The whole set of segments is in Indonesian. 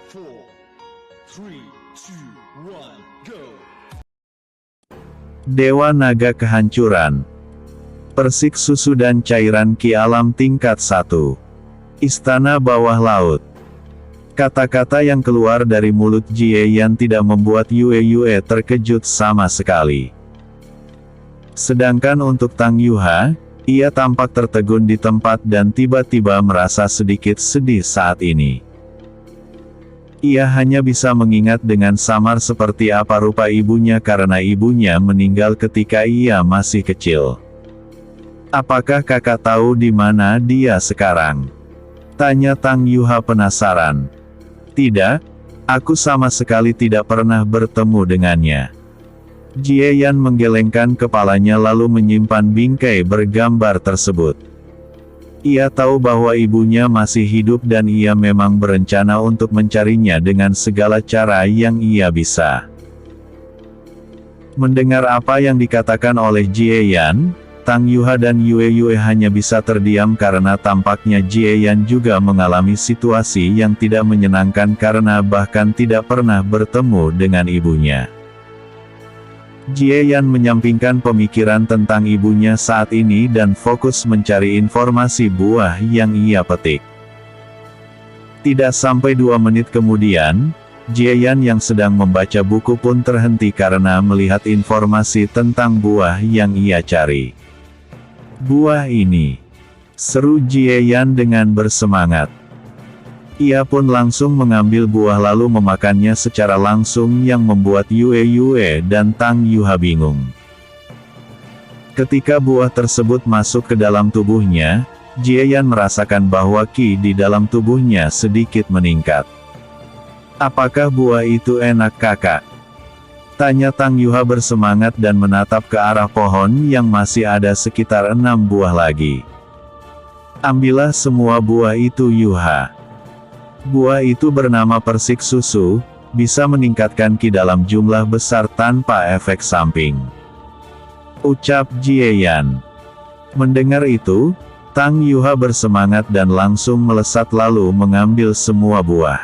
4, 3, 2, 1, go! Dewa Naga Kehancuran. Persik susu dan cairan Ki Alam tingkat 1. Istana Bawah Laut. Kata-kata yang keluar dari mulut Jie Yan tidak membuat Yue terkejut sama sekali. Sedangkan untuk Tang Yuha, ia tampak tertegun di tempat dan tiba-tiba merasa sedikit sedih saat ini. Ia hanya bisa mengingat dengan samar seperti apa rupa ibunya karena ibunya meninggal ketika ia masih kecil. Apakah kakak tahu di mana dia sekarang? Tanya Tang Yuha penasaran. Tidak, aku sama sekali tidak pernah bertemu dengannya. Jie Yan menggelengkan kepalanya lalu menyimpan bingkai bergambar tersebut. Ia tahu bahwa ibunya masih hidup dan ia memang berencana untuk mencarinya dengan segala cara yang ia bisa. Mendengar apa yang dikatakan oleh Jie Yan, Tang Yuha dan Yue hanya bisa terdiam karena tampaknya Jie Yan juga mengalami situasi yang tidak menyenangkan karena bahkan tidak pernah bertemu dengan ibunya. Jie Yan menyampingkan pemikiran tentang ibunya saat ini dan fokus mencari informasi buah yang ia petik. Tidak sampai 2 menit kemudian, Jie Yan yang sedang membaca buku pun terhenti karena melihat informasi tentang buah yang ia cari. Buah ini, seru Jie Yan dengan bersemangat. Ia pun langsung mengambil buah lalu memakannya secara langsung yang membuat Yue dan Tang Yuha bingung. Ketika buah tersebut masuk ke dalam tubuhnya, Jie Yan merasakan bahwa ki di dalam tubuhnya sedikit meningkat. Apakah buah itu enak kakak? Tanya Tang Yuha bersemangat dan menatap ke arah pohon yang masih ada sekitar 6 buah lagi. Ambillah semua buah itu Yuha. Buah itu bernama persik susu, bisa meningkatkan ki dalam jumlah besar tanpa efek samping. Ucap Jie Yan. Mendengar itu, Tang Yuha bersemangat dan langsung melesat lalu mengambil semua buah.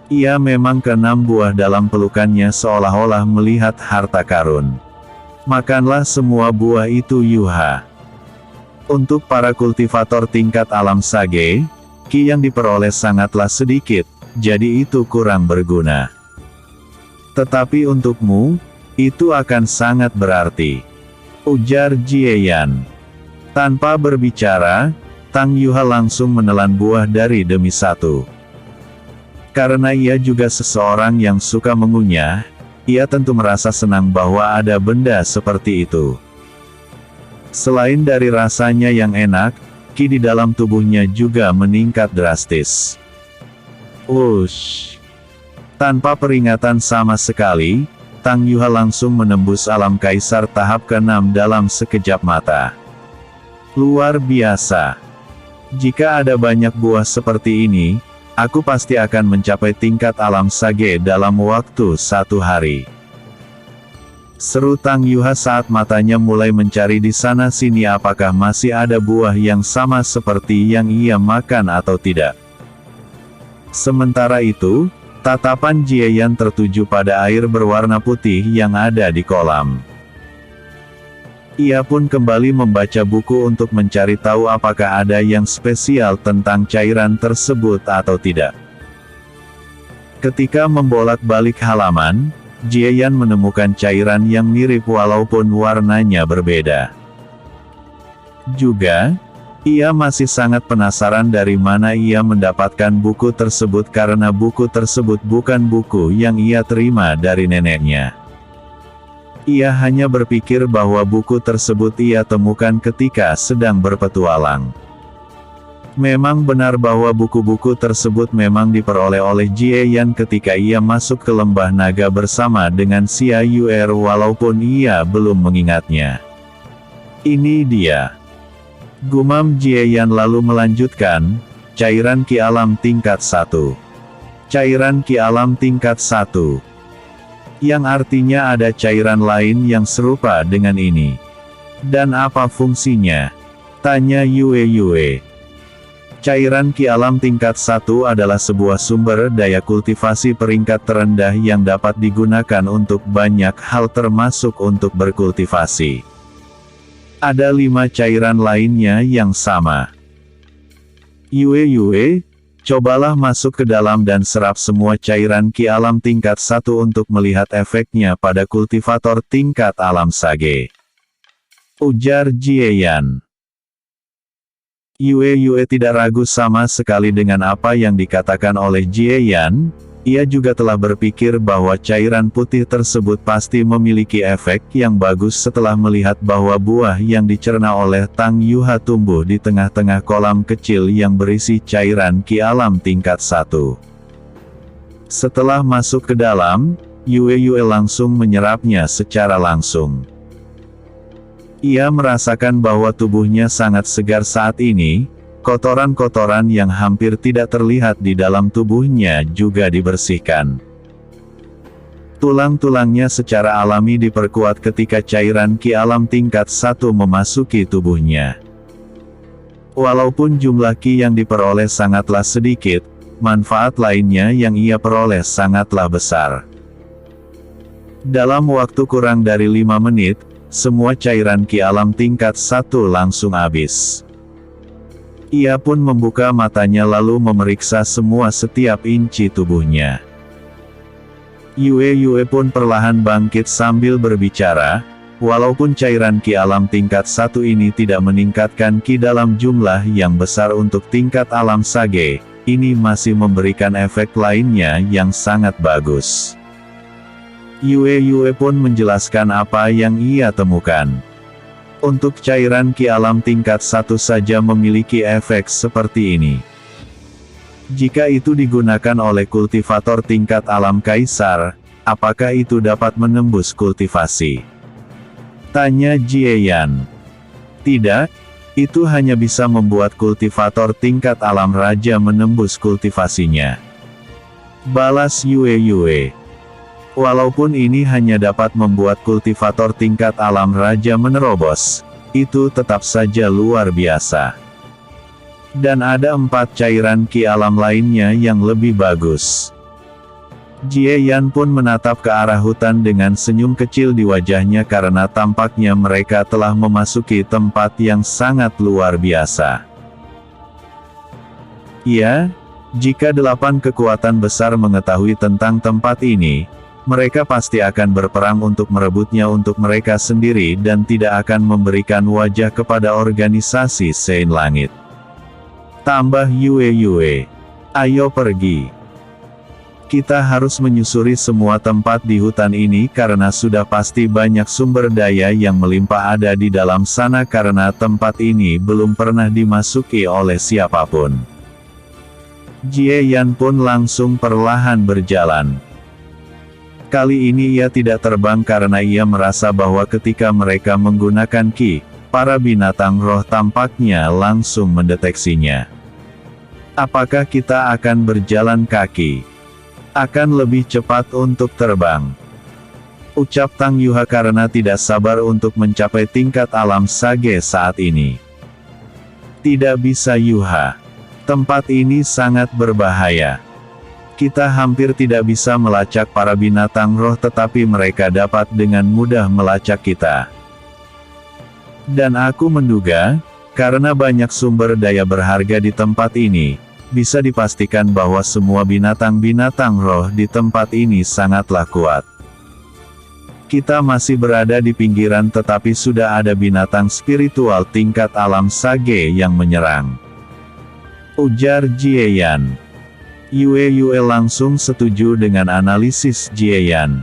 Ia memang ke-6 buah dalam pelukannya seolah-olah melihat harta karun. Makanlah semua buah itu Yuha. Untuk para kultivator tingkat alam sage, ki yang diperoleh sangatlah sedikit, jadi itu kurang berguna. Tetapi untukmu, itu akan sangat berarti. Ujar Jie Yan. Tanpa berbicara, Tang Yuha langsung menelan buah dari demi satu. Karena ia juga seseorang yang suka mengunyah, ia tentu merasa senang bahwa ada benda seperti itu. Selain dari rasanya yang enak, ki di dalam tubuhnya juga meningkat drastis. Ush! Tanpa peringatan sama sekali, Tang Yuha langsung menembus alam kaisar tahap ke-6 dalam sekejap mata. Luar biasa! Jika ada banyak buah seperti ini, aku pasti akan mencapai tingkat alam sage dalam waktu 1 hari. Seru Tang Yuha saat matanya mulai mencari di sana-sini apakah masih ada buah yang sama seperti yang ia makan atau tidak. Sementara itu, tatapan Jie Yan tertuju pada air berwarna putih yang ada di kolam. Ia pun kembali membaca buku untuk mencari tahu apakah ada yang spesial tentang cairan tersebut atau tidak. Ketika membolak-balik halaman, Jie Yan menemukan cairan yang mirip walaupun warnanya berbeda. Juga, ia masih sangat penasaran dari mana ia mendapatkan buku tersebut karena buku tersebut bukan buku yang ia terima dari neneknya. Ia hanya berpikir bahwa buku tersebut ia temukan ketika sedang berpetualang. Memang benar bahwa buku-buku tersebut memang diperoleh oleh Jie Yan ketika ia masuk ke lembah naga bersama dengan Xia Yuer walaupun ia belum mengingatnya. Ini dia. Gumam Jie Yan lalu melanjutkan, cairan Ki Alam tingkat 1. Cairan Ki Alam tingkat 1. Yang artinya ada cairan lain yang serupa dengan ini. Dan apa fungsinya? Tanya Yue. Cairan Ki Alam tingkat 1 adalah sebuah sumber daya kultivasi peringkat terendah yang dapat digunakan untuk banyak hal termasuk untuk berkultivasi. Ada 5 cairan lainnya yang sama. Yue, cobalah masuk ke dalam dan serap semua cairan Ki Alam tingkat 1 untuk melihat efeknya pada kultivator tingkat alam sage. Ujar Jieyan. Yue tidak ragu sama sekali dengan apa yang dikatakan oleh Jieyan. Ia juga telah berpikir bahwa cairan putih tersebut pasti memiliki efek yang bagus setelah melihat bahwa buah yang dicerna oleh Tang Yuha tumbuh di tengah-tengah kolam kecil yang berisi cairan Ki Alam tingkat 1. Setelah masuk ke dalam, Yue langsung menyerapnya secara langsung. Ia merasakan bahwa tubuhnya sangat segar saat ini, kotoran-kotoran yang hampir tidak terlihat di dalam tubuhnya juga dibersihkan. Tulang-tulangnya secara alami diperkuat ketika cairan Ki Alam tingkat 1 memasuki tubuhnya. Walaupun jumlah Ki yang diperoleh sangatlah sedikit, manfaat lainnya yang ia peroleh sangatlah besar. Dalam waktu kurang dari 5 menit, semua cairan Ki Alam tingkat 1 langsung habis. Ia pun membuka matanya lalu memeriksa setiap inci tubuhnya. Yue pun perlahan bangkit sambil berbicara, walaupun cairan Ki Alam tingkat 1 ini tidak meningkatkan Ki dalam jumlah yang besar untuk tingkat alam sage, ini masih memberikan efek lainnya yang sangat bagus. Yue pun menjelaskan apa yang ia temukan. Untuk cairan Ki Alam tingkat 1 saja memiliki efek seperti ini. Jika itu digunakan oleh kultivator tingkat alam kaisar, apakah itu dapat menembus kultivasi? Tanya Jieyan. Tidak, itu hanya bisa membuat kultivator tingkat alam raja menembus kultivasinya. Balas Yue. Walaupun ini hanya dapat membuat kultivator tingkat alam raja menerobos, itu tetap saja luar biasa. Dan ada 4 cairan Ki Alam lainnya yang lebih bagus. Jieyan pun menatap ke arah hutan dengan senyum kecil di wajahnya karena tampaknya mereka telah memasuki tempat yang sangat luar biasa. Ya, jika 8 kekuatan besar mengetahui tentang tempat ini, mereka pasti akan berperang untuk merebutnya untuk mereka sendiri dan tidak akan memberikan wajah kepada organisasi Sein Langit. Tambah Yue. Ayo pergi. Kita harus menyusuri semua tempat di hutan ini karena sudah pasti banyak sumber daya yang melimpah ada di dalam sana karena tempat ini belum pernah dimasuki oleh siapapun. Jieyan pun langsung perlahan berjalan. Kali ini ia tidak terbang karena ia merasa bahwa ketika mereka menggunakan Ki, para binatang roh tampaknya langsung mendeteksinya. Apakah kita akan berjalan kaki? Akan lebih cepat untuk terbang. Ucap Tang Yuha karena tidak sabar untuk mencapai tingkat alam sage saat ini. Tidak bisa Yuha. Tempat ini sangat berbahaya. Kita hampir tidak bisa melacak para binatang roh tetapi mereka dapat dengan mudah melacak kita. Dan aku menduga, karena banyak sumber daya berharga di tempat ini, bisa dipastikan bahwa semua binatang-binatang roh di tempat ini sangatlah kuat. Kita masih berada di pinggiran tetapi sudah ada binatang spiritual tingkat alam sage yang menyerang. Ujar Jieyan. Yue langsung setuju dengan analisis Jieyan.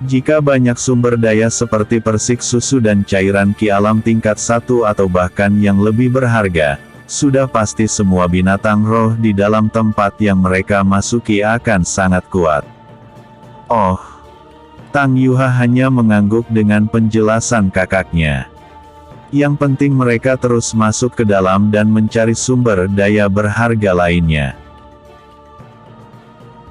Jika banyak sumber daya seperti persik susu dan cairan Ki Alam tingkat 1 atau bahkan yang lebih berharga, sudah pasti semua binatang roh di dalam tempat yang mereka masuki akan sangat kuat. Oh, Tang Yuha hanya mengangguk dengan penjelasan kakaknya. Yang penting mereka terus masuk ke dalam dan mencari sumber daya berharga lainnya.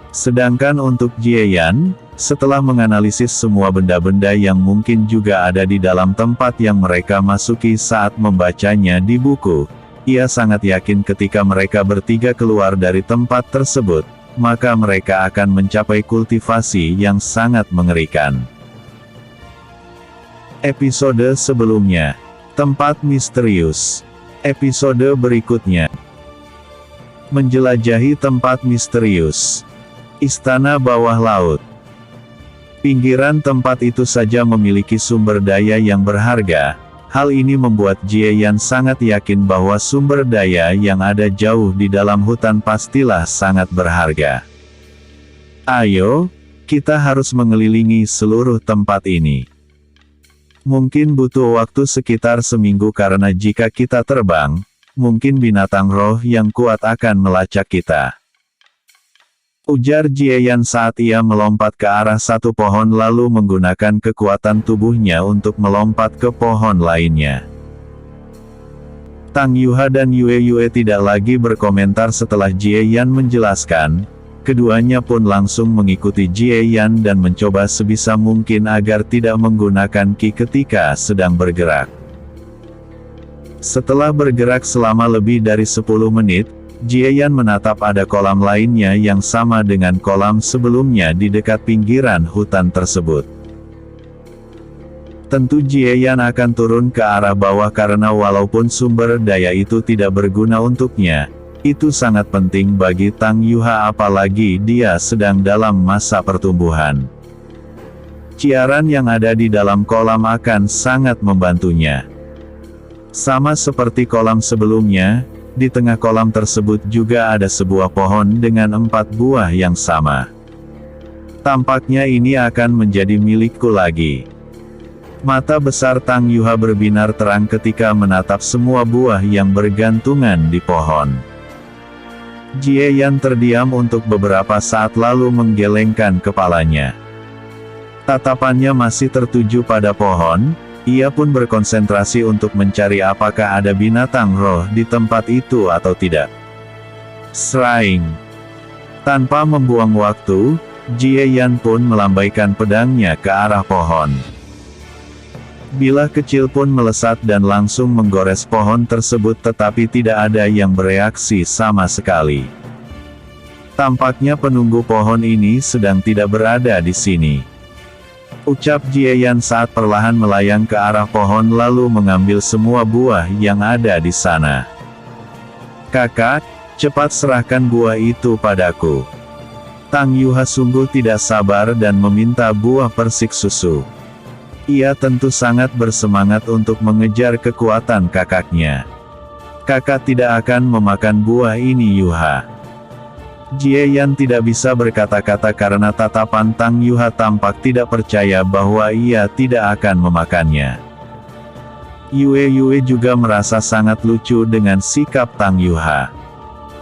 Sedangkan untuk Jieyan, setelah menganalisis semua benda-benda yang mungkin juga ada di dalam tempat yang mereka masuki saat membacanya di buku, ia sangat yakin ketika mereka bertiga keluar dari tempat tersebut, maka mereka akan mencapai kultivasi yang sangat mengerikan. Episode sebelumnya, tempat misterius. Episode berikutnya, menjelajahi tempat misterius. Istana bawah laut. Pinggiran tempat itu saja memiliki sumber daya yang berharga. Hal ini membuat Jie Yan sangat yakin bahwa sumber daya yang ada jauh di dalam hutan pastilah sangat berharga. Ayo, kita harus mengelilingi seluruh tempat ini. Mungkin butuh waktu sekitar seminggu karena jika kita terbang, mungkin binatang roh yang kuat akan melacak kita. Ujar Jie Yan saat ia melompat ke arah satu pohon lalu menggunakan kekuatan tubuhnya untuk melompat ke pohon lainnya. Tang Yuha dan Yue Yue tidak lagi berkomentar setelah Jie Yan menjelaskan, keduanya pun langsung mengikuti Jie Yan dan mencoba sebisa mungkin agar tidak menggunakan Qi ketika sedang bergerak. Setelah bergerak selama lebih dari 10 menit, Jie Yan menatap ada kolam lainnya yang sama dengan kolam sebelumnya di dekat pinggiran hutan tersebut. Tentu Jie Yan akan turun ke arah bawah karena walaupun sumber daya itu tidak berguna untuknya, itu sangat penting bagi Tang Yuha apalagi dia sedang dalam masa pertumbuhan. Ciaran yang ada di dalam kolam akan sangat membantunya. Sama seperti kolam sebelumnya, di tengah kolam tersebut juga ada sebuah pohon dengan 4 buah yang sama. Tampaknya ini akan menjadi milikku lagi. Mata besar Tang Yuha berbinar terang ketika menatap semua buah yang bergantungan di pohon. Jie Yan terdiam untuk beberapa saat lalu menggelengkan kepalanya. Tatapannya masih tertuju pada pohon. Ia pun berkonsentrasi untuk mencari apakah ada binatang roh di tempat itu atau tidak. Seraing. Tanpa membuang waktu, Jie Yan pun melambaikan pedangnya ke arah pohon. Bilah kecil pun melesat dan langsung menggores pohon tersebut tetapi tidak ada yang bereaksi sama sekali. Tampaknya penunggu pohon ini sedang tidak berada di sini. Ucap Jie Yan saat perlahan melayang ke arah pohon lalu mengambil semua buah yang ada di sana. Kakak, cepat serahkan buah itu padaku. Tang Yuha sungguh tidak sabar dan meminta buah persik susu. Ia tentu sangat bersemangat untuk mengejar kekuatan kakaknya. Kakak tidak akan memakan buah ini Yuha. Jie Yan tidak bisa berkata-kata karena tatapan Tang Yuha tampak tidak percaya bahwa ia tidak akan memakannya. Yue Yue juga merasa sangat lucu dengan sikap Tang Yuha.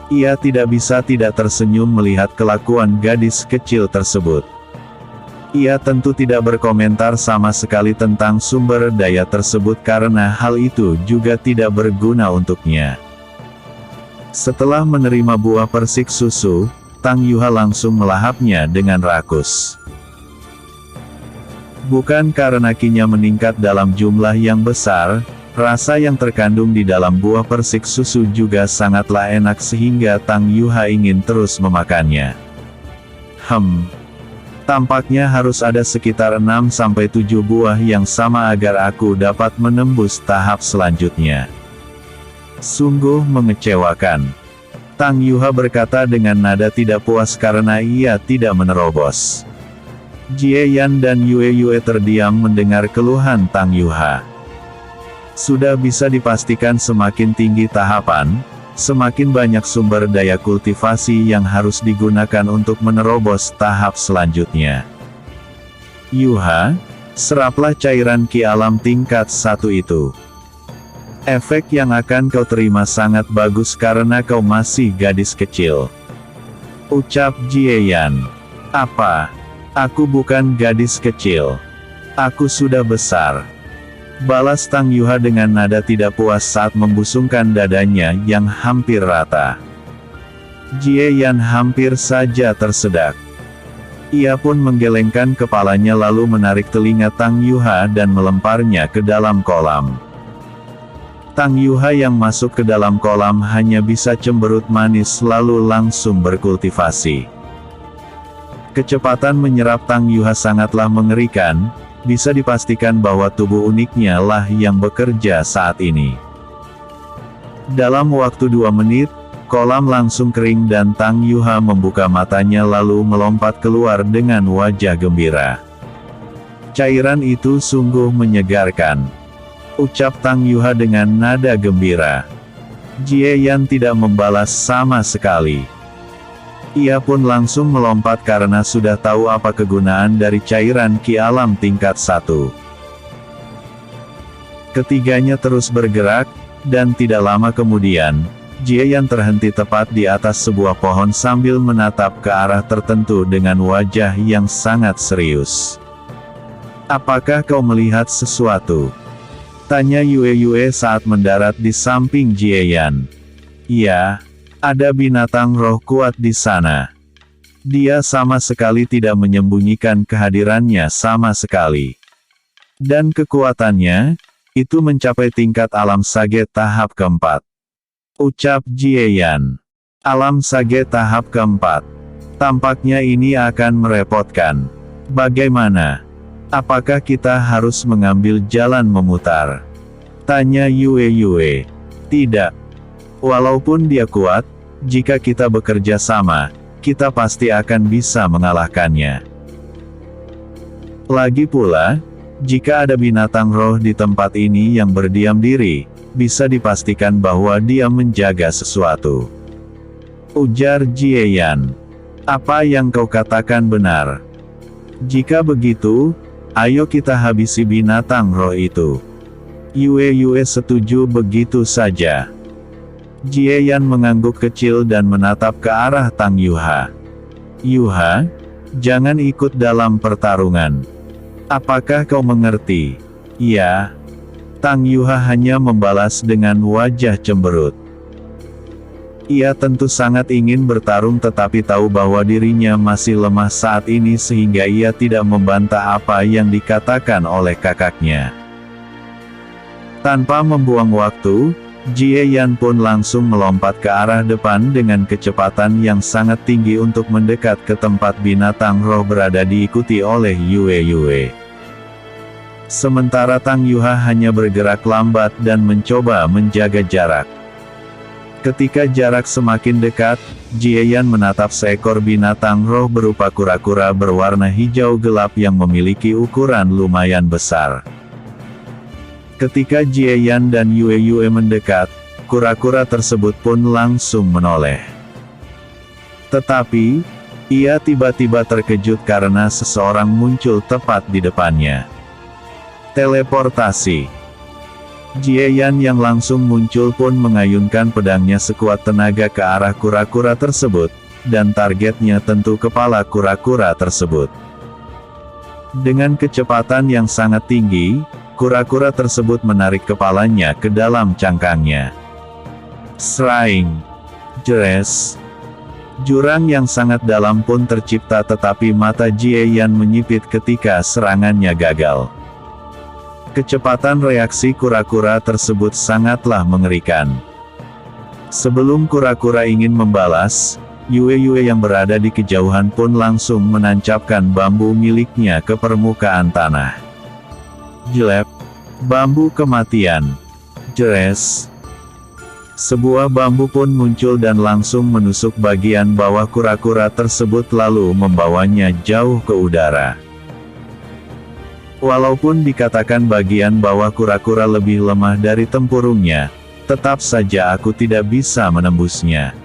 Ia tidak bisa tidak tersenyum melihat kelakuan gadis kecil tersebut. Ia tentu tidak berkomentar sama sekali tentang sumber daya tersebut karena hal itu juga tidak berguna untuknya. Setelah menerima buah persik susu, Tang Yuha langsung melahapnya dengan rakus. Bukan karena Qi-nya meningkat dalam jumlah yang besar, rasa yang terkandung di dalam buah persik susu juga sangatlah enak sehingga Tang Yuha ingin terus memakannya. Tampaknya harus ada sekitar 6-7 buah yang sama agar aku dapat menembus tahap selanjutnya. Sungguh mengecewakan. Tang Yuha berkata dengan nada tidak puas karena ia tidak menerobos. Jie Yan dan Yue Yue terdiam mendengar keluhan Tang Yuha. Sudah bisa dipastikan semakin tinggi tahapan, semakin banyak sumber daya kultivasi yang harus digunakan untuk menerobos tahap selanjutnya. Yuha, seraplah cairan Qi alam tingkat 1 itu. Efek yang akan kau terima sangat bagus karena kau masih gadis kecil. Ucap Jie Yan. Apa? Aku bukan gadis kecil. Aku sudah besar. Balas Tang Yuha dengan nada tidak puas saat membusungkan dadanya yang hampir rata. Jie Yan hampir saja tersedak. Ia pun menggelengkan kepalanya lalu menarik telinga Tang Yuha dan melemparnya ke dalam kolam. Tang Yuha yang masuk ke dalam kolam hanya bisa cemberut manis lalu langsung berkultivasi. Kecepatan menyerap Tang Yuha sangatlah mengerikan, bisa dipastikan bahwa tubuh uniknya lah yang bekerja saat ini. Dalam waktu 2 menit, kolam langsung kering dan Tang Yuha membuka matanya lalu melompat keluar dengan wajah gembira. Cairan itu sungguh menyegarkan, ucap Tang Yuha dengan nada gembira. Jie Yan tidak membalas sama sekali. Ia pun langsung melompat karena sudah tahu apa kegunaan dari cairan ki alam tingkat 1. Ketiganya terus bergerak, dan tidak lama kemudian, Jie Yan terhenti tepat di atas sebuah pohon sambil menatap ke arah tertentu dengan wajah yang sangat serius. "Apakah kau melihat sesuatu?" tanya Yue saat mendarat di samping Jie Yan. "Iya, ada binatang roh kuat di sana." Dia sama sekali tidak menyembunyikan kehadirannya sama sekali. Dan kekuatannya, itu mencapai tingkat alam sage tahap keempat. Ucap Jie Yan. Alam sage tahap keempat. Tampaknya ini akan merepotkan. Bagaimana? Apakah kita harus mengambil jalan memutar? Tanya Yue. Tidak. Walaupun dia kuat, jika kita bekerja sama, kita pasti akan bisa mengalahkannya. Lagi pula, jika ada binatang roh di tempat ini yang berdiam diri, bisa dipastikan bahwa dia menjaga sesuatu. Ujar Jie Yan. Apa yang kau katakan benar. Jika begitu, ayo kita habisi binatang roh itu. Yue setuju begitu saja. Jie Yan mengangguk kecil dan menatap ke arah Tang Yuha. "Yuha, jangan ikut dalam pertarungan. Apakah kau mengerti?" "Iya." Tang Yuha hanya membalas dengan wajah cemberut. Ia tentu sangat ingin bertarung tetapi tahu bahwa dirinya masih lemah saat ini sehingga ia tidak membantah apa yang dikatakan oleh kakaknya. Tanpa membuang waktu, Jie Yan pun langsung melompat ke arah depan dengan kecepatan yang sangat tinggi untuk mendekat ke tempat binatang roh berada diikuti oleh Yue. Sementara Tang Yuha hanya bergerak lambat dan mencoba menjaga jarak. Ketika jarak semakin dekat, Jie Yan menatap seekor binatang roh berupa kura-kura berwarna hijau gelap yang memiliki ukuran lumayan besar. Ketika Jie Yan dan Yue mendekat, kura-kura tersebut pun langsung menoleh. Tetapi, ia tiba-tiba terkejut karena seseorang muncul tepat di depannya. Teleportasi. Jie Yan yang langsung muncul pun mengayunkan pedangnya sekuat tenaga ke arah kura-kura tersebut, dan targetnya tentu kepala kura-kura tersebut. Dengan kecepatan yang sangat tinggi, kura-kura tersebut menarik kepalanya ke dalam cangkangnya. Sraing. Jeres. Jurang yang sangat dalam pun tercipta tetapi mata Jie Yan menyipit ketika serangannya gagal. Kecepatan reaksi kura-kura tersebut sangatlah mengerikan. Sebelum kura-kura ingin membalas, Yue yang berada di kejauhan pun langsung menancapkan bambu miliknya ke permukaan tanah. Jelep. Bambu kematian. Jeres. Sebuah bambu pun muncul dan langsung menusuk bagian bawah kura-kura tersebut lalu membawanya jauh ke udara. Walaupun dikatakan bagian bawah kura-kura lebih lemah dari tempurungnya, tetap saja aku tidak bisa menembusnya.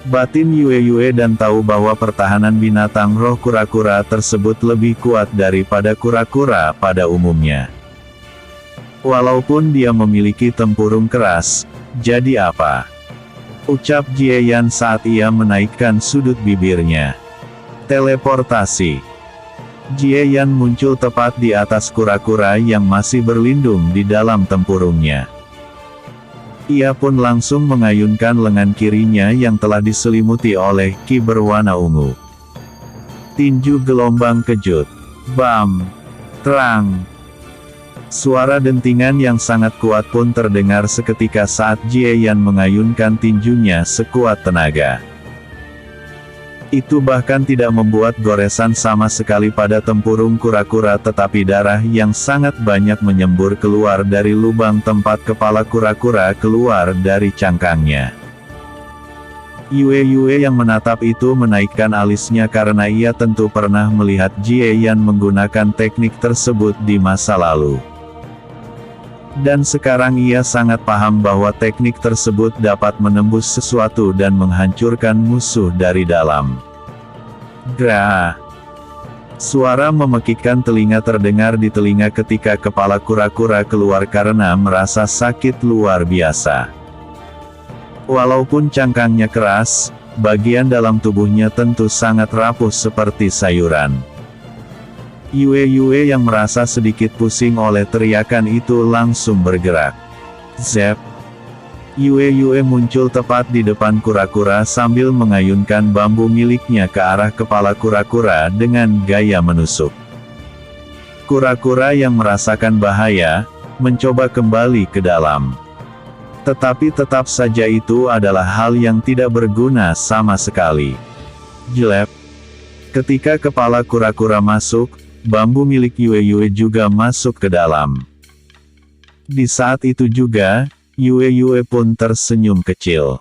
Batin Yue dan tahu bahwa pertahanan binatang roh kura-kura tersebut lebih kuat daripada kura-kura pada umumnya. Walaupun dia memiliki tempurung keras, jadi apa? Ucap Jie Yan saat ia menaikkan sudut bibirnya. Teleportasi. Jie Yan muncul tepat di atas kura-kura yang masih berlindung di dalam tempurungnya. Ia pun langsung mengayunkan lengan kirinya yang telah diselimuti oleh ki berwarna ungu. Tinju gelombang kejut. Bam! Terang! Suara dentingan yang sangat kuat pun terdengar seketika saat Jie Yan mengayunkan tinjunya sekuat tenaga. Itu bahkan tidak membuat goresan sama sekali pada tempurung kura-kura, tetapi darah yang sangat banyak menyembur keluar dari lubang tempat kepala kura-kura keluar dari cangkangnya. Yue yang menatap itu menaikkan alisnya karena ia tentu pernah melihat Jie Yan menggunakan teknik tersebut di masa lalu. Dan sekarang ia sangat paham bahwa teknik tersebut dapat menembus sesuatu dan menghancurkan musuh dari dalam. Gra! Suara memekikkan telinga terdengar di telinga ketika kepala kura-kura keluar karena merasa sakit luar biasa. Walaupun cangkangnya keras, bagian dalam tubuhnya tentu sangat rapuh seperti sayuran. Yue yang merasa sedikit pusing oleh teriakan itu langsung bergerak. Zep! Yue muncul tepat di depan kura-kura sambil mengayunkan bambu miliknya ke arah kepala kura-kura dengan gaya menusuk. Kura-kura yang merasakan bahaya, mencoba kembali ke dalam. Tetapi tetap saja itu adalah hal yang tidak berguna sama sekali. Jelek! Ketika kepala kura-kura masuk, bambu milik Yue juga masuk ke dalam. Di saat itu juga, Yue pun tersenyum kecil.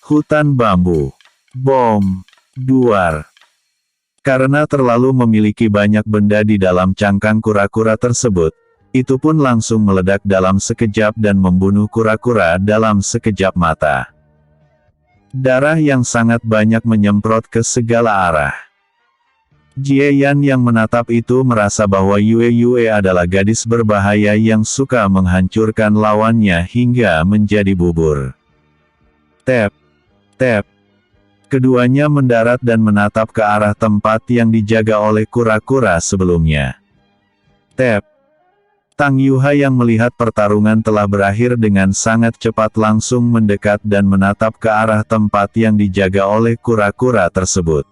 Hutan bambu. Bom. Duar. Karena terlalu memiliki banyak benda di dalam cangkang kura-kura tersebut, itu pun langsung meledak dalam sekejap dan membunuh kura-kura dalam sekejap mata. Darah yang sangat banyak menyemprot ke segala arah. Jie Yan yang menatap itu merasa bahwa Yue adalah gadis berbahaya yang suka menghancurkan lawannya hingga menjadi bubur. Tap! Tap! Keduanya mendarat dan menatap ke arah tempat yang dijaga oleh kura-kura sebelumnya. Tap! Tang Yuha yang melihat pertarungan telah berakhir dengan sangat cepat langsung mendekat dan menatap ke arah tempat yang dijaga oleh kura-kura tersebut.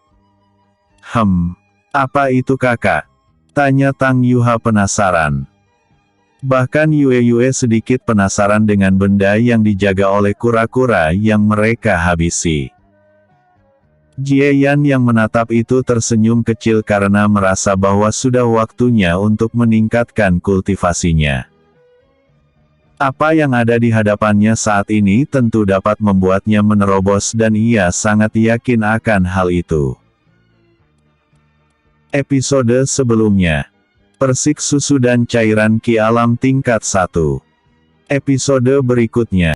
Apa itu kakak? Tanya Tang Yuha penasaran. Bahkan Yue sedikit penasaran dengan benda yang dijaga oleh kura-kura yang mereka habisi. Jie Yan yang menatap itu tersenyum kecil karena merasa bahwa sudah waktunya untuk meningkatkan kultivasinya. Apa yang ada di hadapannya saat ini tentu dapat membuatnya menerobos dan ia sangat yakin akan hal itu. Episode sebelumnya. Persik susu dan cairan Ki Alam tingkat 1. Episode berikutnya.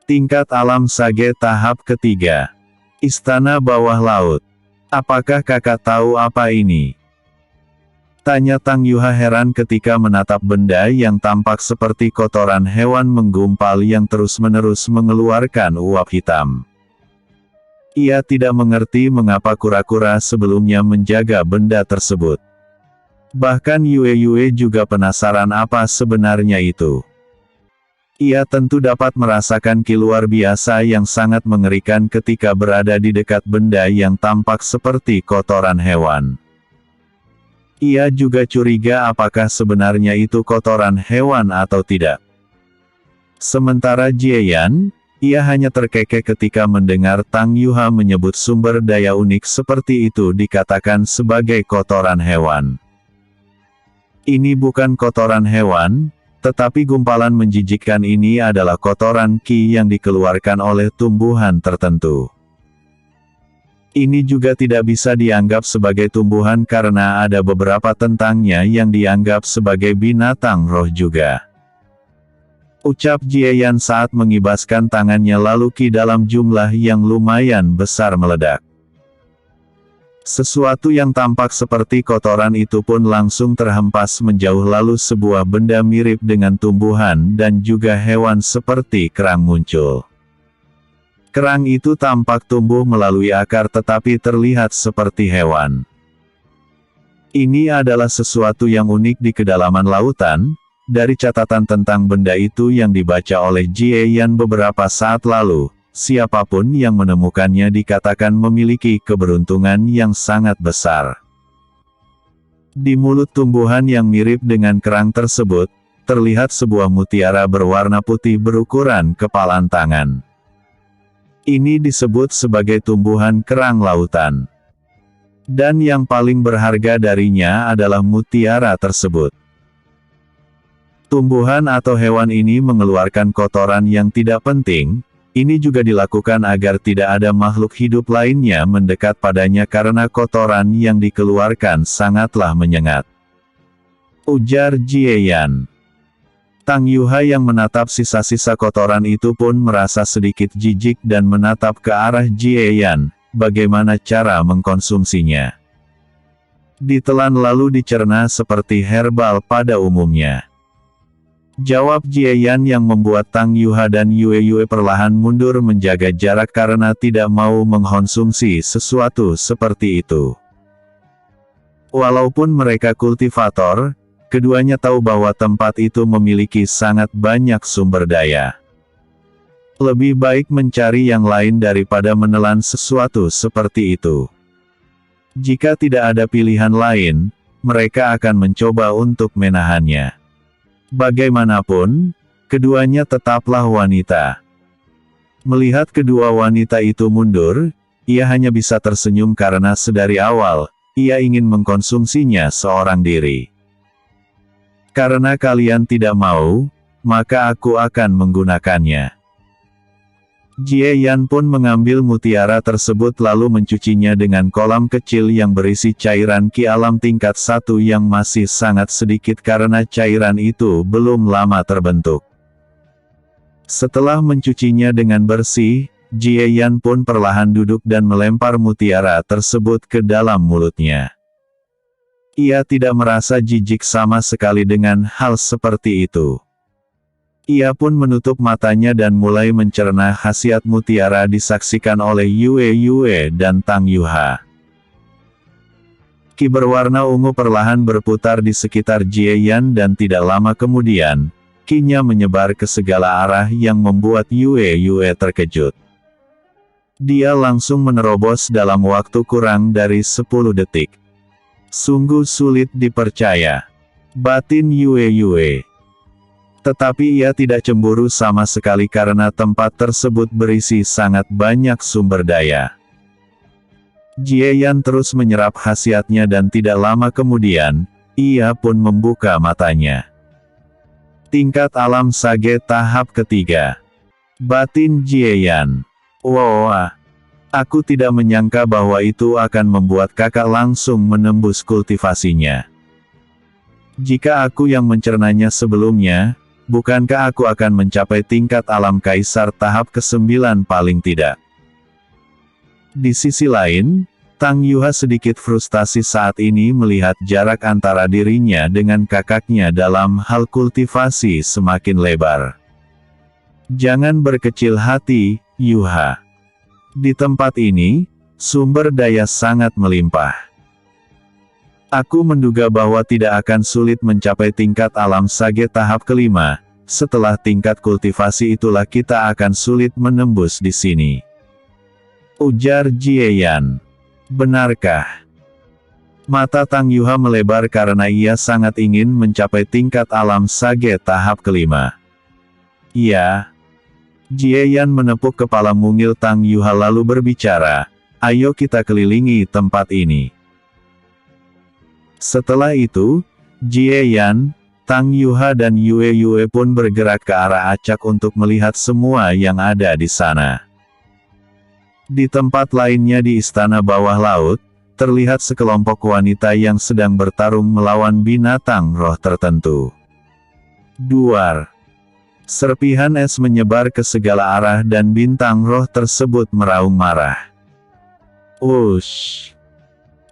Tingkat alam Sage tahap ketiga. Istana bawah laut. Apakah kakak tahu apa ini? Tanya Tang Yuha heran ketika menatap benda yang tampak seperti kotoran hewan menggumpal yang terus-menerus mengeluarkan uap hitam. Ia tidak mengerti mengapa kura-kura sebelumnya menjaga benda tersebut. Bahkan Yue juga penasaran apa sebenarnya itu. Ia tentu dapat merasakan ki luar biasa yang sangat mengerikan ketika berada di dekat benda yang tampak seperti kotoran hewan. Ia juga curiga apakah sebenarnya itu kotoran hewan atau tidak. Sementara Jie Yan, ia hanya terkekeh ketika mendengar Tang Yuha menyebut sumber daya unik seperti itu dikatakan sebagai kotoran hewan. Ini bukan kotoran hewan, tetapi gumpalan menjijikkan ini adalah kotoran ki yang dikeluarkan oleh tumbuhan tertentu. Ini juga tidak bisa dianggap sebagai tumbuhan karena ada beberapa tentangnya yang dianggap sebagai binatang roh juga. Ucap Jie Yan saat mengibaskan tangannya lalu ki dalam jumlah yang lumayan besar meledak. Sesuatu yang tampak seperti kotoran itu pun langsung terhempas menjauh lalu sebuah benda mirip dengan tumbuhan dan juga hewan seperti kerang muncul. Kerang itu tampak tumbuh melalui akar tetapi terlihat seperti hewan. Ini adalah sesuatu yang unik di kedalaman lautan. Dari catatan tentang benda itu yang dibaca oleh Jie Yan beberapa saat lalu, siapapun yang menemukannya dikatakan memiliki keberuntungan yang sangat besar. Di mulut tumbuhan yang mirip dengan kerang tersebut, terlihat sebuah mutiara berwarna putih berukuran kepalan tangan. Ini disebut sebagai tumbuhan kerang lautan. Dan yang paling berharga darinya adalah mutiara tersebut. Tumbuhan atau hewan ini mengeluarkan kotoran yang tidak penting. Ini juga dilakukan agar tidak ada makhluk hidup lainnya mendekat padanya karena kotoran yang dikeluarkan sangatlah menyengat. Ujar Jieyan. Tang Yuha yang menatap sisa-sisa kotoran itu pun merasa sedikit jijik dan menatap ke arah Jieyan, bagaimana cara mengkonsumsinya. Ditelan lalu dicerna seperti herbal pada umumnya. Jawab Jieyan yang membuat Tang Yuha dan Yue perlahan mundur menjaga jarak karena tidak mau mengkonsumsi sesuatu seperti itu. Walaupun mereka kultivator, keduanya tahu bahwa tempat itu memiliki sangat banyak sumber daya. Lebih baik mencari yang lain daripada menelan sesuatu seperti itu. Jika tidak ada pilihan lain, mereka akan mencoba untuk menahannya. Bagaimanapun, keduanya tetaplah wanita. Melihat kedua wanita itu mundur, ia hanya bisa tersenyum karena sedari awal, ia ingin mengkonsumsinya seorang diri. Karena kalian tidak mau, maka aku akan menggunakannya. Jieyan pun mengambil mutiara tersebut lalu mencucinya dengan kolam kecil yang berisi cairan ki alam tingkat 1 yang masih sangat sedikit karena cairan itu belum lama terbentuk. Setelah mencucinya dengan bersih, Jieyan pun perlahan duduk dan melempar mutiara tersebut ke dalam mulutnya. Ia tidak merasa jijik sama sekali dengan hal seperti itu. Ia pun menutup matanya dan mulai mencerna khasiat mutiara disaksikan oleh Yue dan Tang Yuha. Ki berwarna ungu perlahan berputar di sekitar Jieyan dan tidak lama kemudian, ki-nya menyebar ke segala arah yang membuat Yue terkejut. Dia langsung menerobos dalam waktu kurang dari 10 detik. Sungguh sulit dipercaya. Batin Yue. Tetapi ia tidak cemburu sama sekali karena tempat tersebut berisi sangat banyak sumber daya. Jieyan terus menyerap khasiatnya dan tidak lama kemudian, ia pun membuka matanya. Tingkat alam sage tahap ketiga. Batin Jieyan. Wah, aku tidak menyangka bahwa itu akan membuat kakak langsung menembus kultivasinya. Jika aku yang mencernanya sebelumnya, bukankah aku akan mencapai tingkat alam kaisar tahap ke-9 paling tidak? Di sisi lain, Tang Yuha sedikit frustasi saat ini melihat jarak antara dirinya dengan kakaknya dalam hal kultivasi semakin lebar. Jangan berkecil hati, Yuha. Di tempat ini, sumber daya sangat melimpah. Aku menduga bahwa tidak akan sulit mencapai tingkat alam sage tahap kelima. Setelah tingkat kultivasi itulah kita akan sulit menembus di sini. Ujar Jieyan. Benarkah? Mata Tang Yuha melebar karena ia sangat ingin mencapai tingkat alam sage tahap kelima. Iya. Jieyan menepuk kepala mungil Tang Yuha lalu berbicara, ayo kita kelilingi tempat ini. Setelah itu, Jieyan, Tang Yuha dan Yue pun bergerak ke arah acak untuk melihat semua yang ada di sana. Di tempat lainnya di istana bawah laut, terlihat sekelompok wanita yang sedang bertarung melawan binatang roh tertentu. Duar. Serpihan es menyebar ke segala arah dan bintang roh tersebut meraung marah. Wush.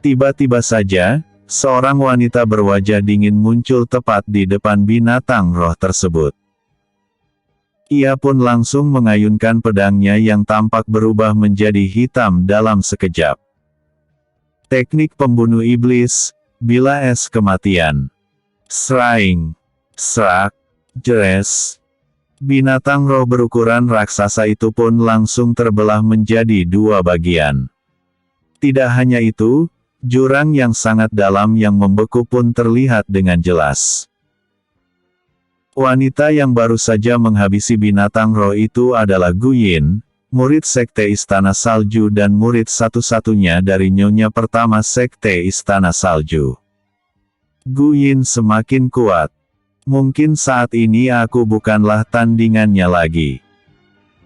Tiba-tiba saja, seorang wanita berwajah dingin muncul tepat di depan binatang roh tersebut. Ia pun langsung mengayunkan pedangnya yang tampak berubah menjadi hitam dalam sekejap. Teknik pembunuh iblis, bila es kematian. Sraing. Srak. Jeres. Binatang roh berukuran raksasa itu pun langsung terbelah menjadi dua bagian. Tidak hanya itu, Jurang yang sangat dalam yang membeku pun terlihat dengan jelas. Wanita yang baru saja menghabisi binatang roh itu adalah Gu Yin, murid Sekte Istana Salju dan murid satu-satunya dari Nyonya pertama Sekte Istana Salju. Gu Yin semakin kuat. Mungkin saat ini aku bukanlah tandingannya lagi.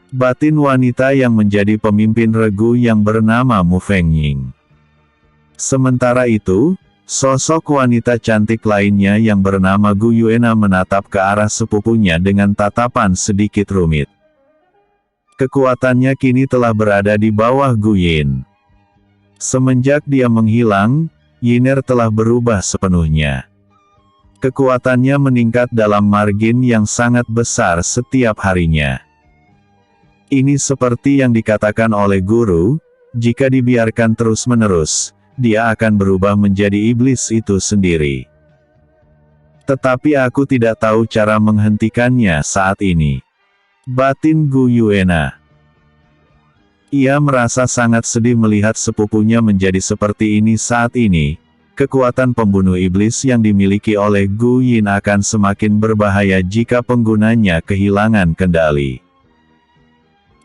Batin wanita yang menjadi pemimpin regu yang bernama Mu Fengying. Sementara itu, sosok wanita cantik lainnya yang bernama Gu Yuena menatap ke arah sepupunya dengan tatapan sedikit rumit. Kekuatannya kini telah berada di bawah Gu Yin. Semenjak dia menghilang, Yiner telah berubah sepenuhnya. Kekuatannya meningkat dalam margin yang sangat besar setiap harinya. Ini seperti yang dikatakan oleh guru, jika dibiarkan terus-menerus, dia akan berubah menjadi iblis itu sendiri. Tetapi aku tidak tahu cara menghentikannya saat ini. Batin Gu Yuena. Ia merasa sangat sedih melihat sepupunya menjadi seperti ini saat ini. Kekuatan pembunuh iblis yang dimiliki oleh Gu Yin akan semakin berbahaya jika penggunanya kehilangan kendali.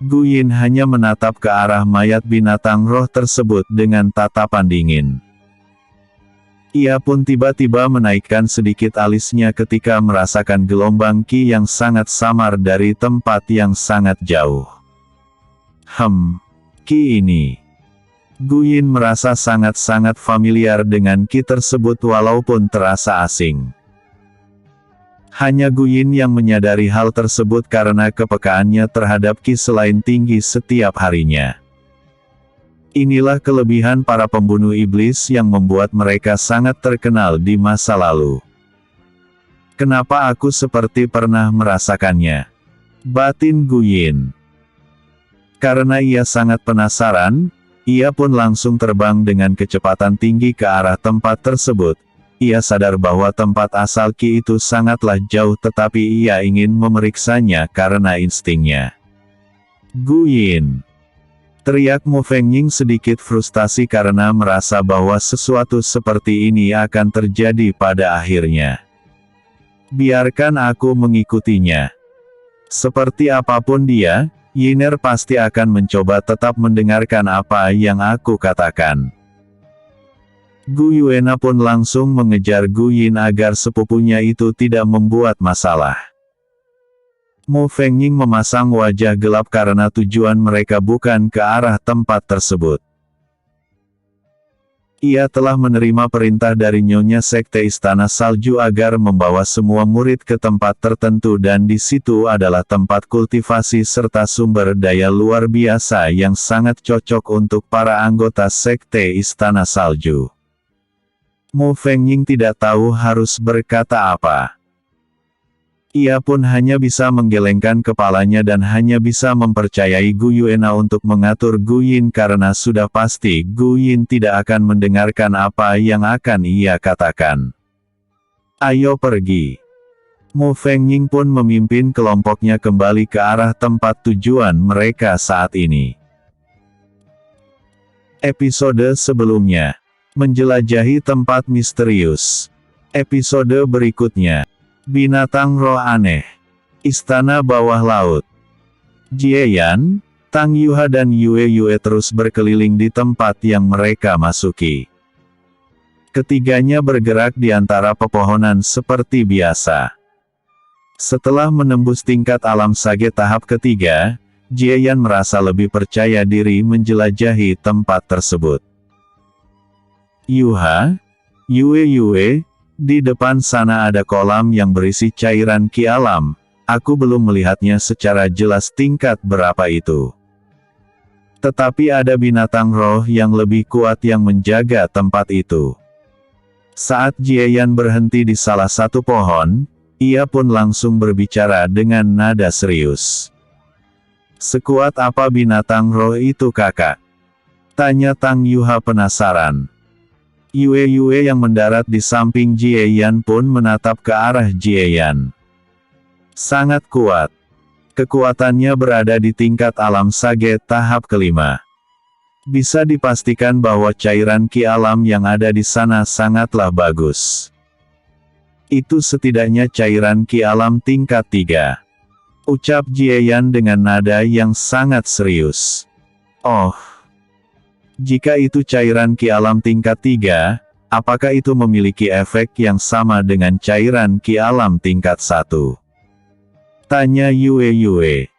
Gu Yin hanya menatap ke arah mayat binatang roh tersebut dengan tatapan dingin. Ia pun tiba-tiba menaikkan sedikit alisnya ketika merasakan gelombang Qi yang sangat samar dari tempat yang sangat jauh. Qi ini. Gu Yin merasa sangat-sangat familiar dengan Qi tersebut walaupun terasa asing. Hanya Gu Yin yang menyadari hal tersebut karena kepekaannya terhadap Qi selain tinggi setiap harinya. Inilah kelebihan para pembunuh iblis yang membuat mereka sangat terkenal di masa lalu. Kenapa aku seperti pernah merasakannya? Batin Gu Yin. Karena ia sangat penasaran, ia pun langsung terbang dengan kecepatan tinggi ke arah tempat tersebut. Ia sadar bahwa tempat asal Qi itu sangatlah jauh tetapi ia ingin memeriksanya karena instingnya. Gu Yin. Teriak Mu Fengying sedikit frustasi karena merasa bahwa sesuatu seperti ini akan terjadi pada akhirnya. Biarkan aku mengikutinya. Seperti apapun dia, Yiner pasti akan mencoba tetap mendengarkan apa yang aku katakan. Gu Yuena pun langsung mengejar Gu Yin agar sepupunya itu tidak membuat masalah. Mu Fengying memasang wajah gelap karena tujuan mereka bukan ke arah tempat tersebut. Ia telah menerima perintah dari Nyonya Sekte Istana Salju agar membawa semua murid ke tempat tertentu dan di situ adalah tempat kultivasi serta sumber daya luar biasa yang sangat cocok untuk para anggota Sekte Istana Salju. Mu Fengying tidak tahu harus berkata apa. Ia pun hanya bisa menggelengkan kepalanya dan hanya bisa mempercayai Gu Yuena untuk mengatur Gu Yin karena sudah pasti Gu Yin tidak akan mendengarkan apa yang akan ia katakan. Ayo pergi. Mu Fengying pun memimpin kelompoknya kembali ke arah tempat tujuan mereka saat ini. Episode sebelumnya. Menjelajahi tempat misterius. Episode berikutnya. Binatang roh aneh. Istana bawah laut. Jie Yan, Tang Yuha dan Yue Yue terus berkeliling di tempat yang mereka masuki. Ketiganya bergerak di antara pepohonan seperti biasa. Setelah menembus tingkat alam sage tahap ketiga, Jie Yan merasa lebih percaya diri menjelajahi tempat tersebut. Yuha, Yue Yue, di depan sana ada kolam yang berisi cairan Qi alam. Aku belum melihatnya secara jelas tingkat berapa itu. Tetapi ada binatang roh yang lebih kuat yang menjaga tempat itu. Saat Jie Yan berhenti di salah satu pohon, ia pun langsung berbicara dengan nada serius. Sekuat apa binatang roh itu kakak? Tanya Tang Yuha penasaran. Yue Yue yang mendarat di samping Jie Yan pun menatap ke arah Jie Yan. Sangat kuat. Kekuatannya berada di tingkat alam sage tahap kelima. Bisa dipastikan bahwa cairan ki alam yang ada di sana sangatlah bagus. Itu setidaknya cairan ki alam tingkat 3. Ucap Jieyan dengan nada yang sangat serius. Oh. Jika itu cairan ki alam tingkat 3, apakah itu memiliki efek yang sama dengan cairan ki alam tingkat 1? Tanya Yue.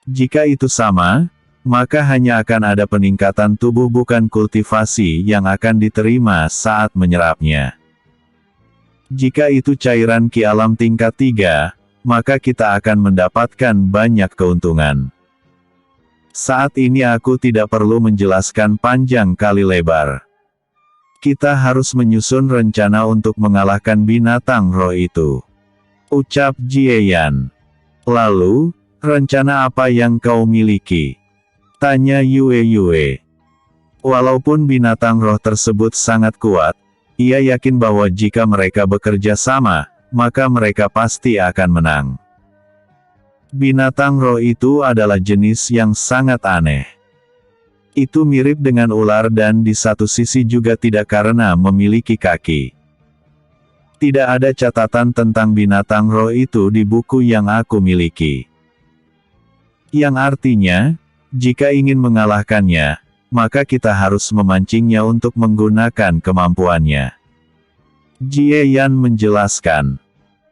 Jika itu sama, maka hanya akan ada peningkatan tubuh bukan kultivasi yang akan diterima saat menyerapnya. Jika itu cairan ki alam tingkat 3, maka kita akan mendapatkan banyak keuntungan. Saat ini aku tidak perlu menjelaskan panjang kali lebar. Kita harus menyusun rencana untuk mengalahkan binatang roh itu. Ucap Jieyan. Lalu, rencana apa yang kau miliki? Tanya Yue. Walaupun binatang roh tersebut sangat kuat, ia yakin bahwa jika mereka bekerja sama, maka mereka pasti akan menang. Binatang roh itu adalah jenis yang sangat aneh. Itu mirip dengan ular dan di satu sisi juga tidak karena memiliki kaki. Tidak ada catatan tentang binatang roh itu di buku yang aku miliki. Yang artinya, jika ingin mengalahkannya, maka kita harus memancingnya untuk menggunakan kemampuannya. Jieyan menjelaskan.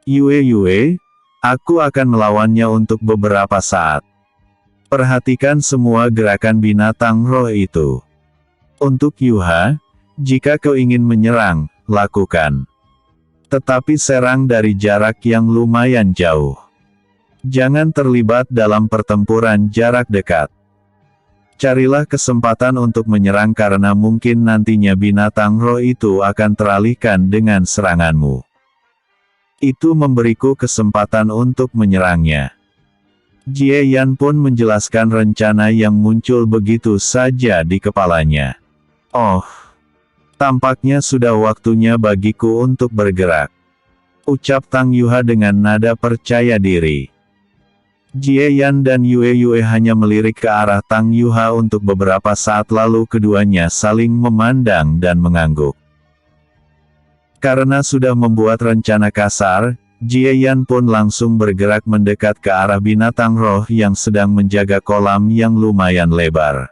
Yue, aku akan melawannya untuk beberapa saat. Perhatikan semua gerakan binatang roh itu. Untuk Yuha, jika kau ingin menyerang, lakukan. Tetapi serang dari jarak yang lumayan jauh. Jangan terlibat dalam pertempuran jarak dekat. Carilah kesempatan untuk menyerang karena mungkin nantinya binatang roh itu akan teralihkan dengan seranganmu. Itu memberiku kesempatan untuk menyerangnya. Jieyan pun menjelaskan rencana yang muncul begitu saja di kepalanya. Oh, tampaknya sudah waktunya bagiku untuk bergerak. Ucap Tang Yuha dengan nada percaya diri. Jieyan dan Yue hanya melirik ke arah Tang Yuha untuk beberapa saat lalu keduanya saling memandang dan mengangguk. Karena sudah membuat rencana kasar, Jieyan pun langsung bergerak mendekat ke arah binatang roh yang sedang menjaga kolam yang lumayan lebar.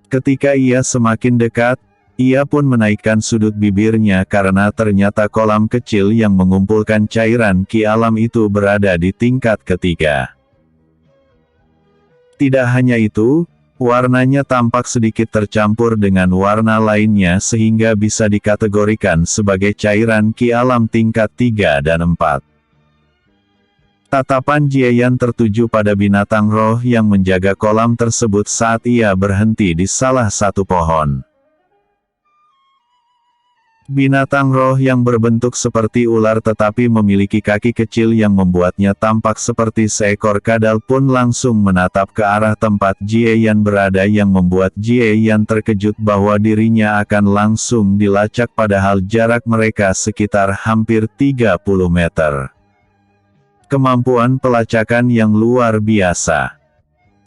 Ketika ia semakin dekat, ia pun menaikkan sudut bibirnya karena ternyata kolam kecil yang mengumpulkan cairan ki alam itu berada di tingkat ketiga. Tidak hanya itu, warnanya tampak sedikit tercampur dengan warna lainnya sehingga bisa dikategorikan sebagai cairan ki alam tingkat 3 dan 4. Tatapan Jieyan tertuju pada binatang roh yang menjaga kolam tersebut saat ia berhenti di salah satu pohon. Binatang roh yang berbentuk seperti ular tetapi memiliki kaki kecil yang membuatnya tampak seperti seekor kadal pun langsung menatap ke arah tempat Jieyan berada yang membuat Jieyan terkejut bahwa dirinya akan langsung dilacak padahal jarak mereka sekitar hampir 30 meter. Kemampuan pelacakan yang luar biasa.